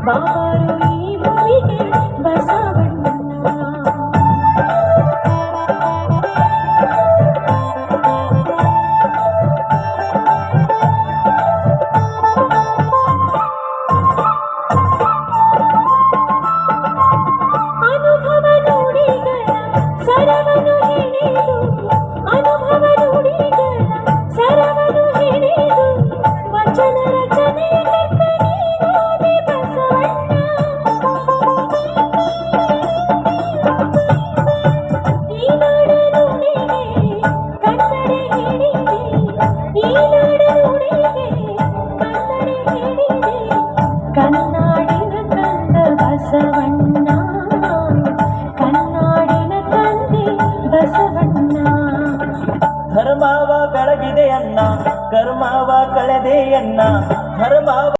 ಬಾಬಾರು ಈ ಭೂಮಿಗೆ ಬಸವಣ್ಣ. ಅನುಭವ ನುಡಿಗಳ ಸರವನ್ನು ಹಿಡಿದು, ಅನುಭವ ನುಡಿಗಳ ಸರವನ್ನು ಹಿಡಿದು, ವಚನ ರಚನೆಯ ಕರ್ತನಿಗೋದೆ ಬಸವಣ್ಣ. ಈ ನಾಡ ನುಡಿಗೆ ಕನ್ನಡ ಹಿಡಿದೆ, ಈ ನಾಡ ನುಡಿಗೆ ಕನ್ನಡ ಹಿಡಿದೆ, ಕನ್ನಾಡಿನ ಕಂದ ಬಸವಣ್ಣ, ಕನ್ನಾಡಿನ ತಂದೆ ಬಸವಣ್ಣ. ಧರ್ಮವ ಬೆಳಗಿದೆ ಅನ್ನ, ಕರ್ಮವ ಕಳೆದೆ ಅನ್ನ, ಧರ್ಮವ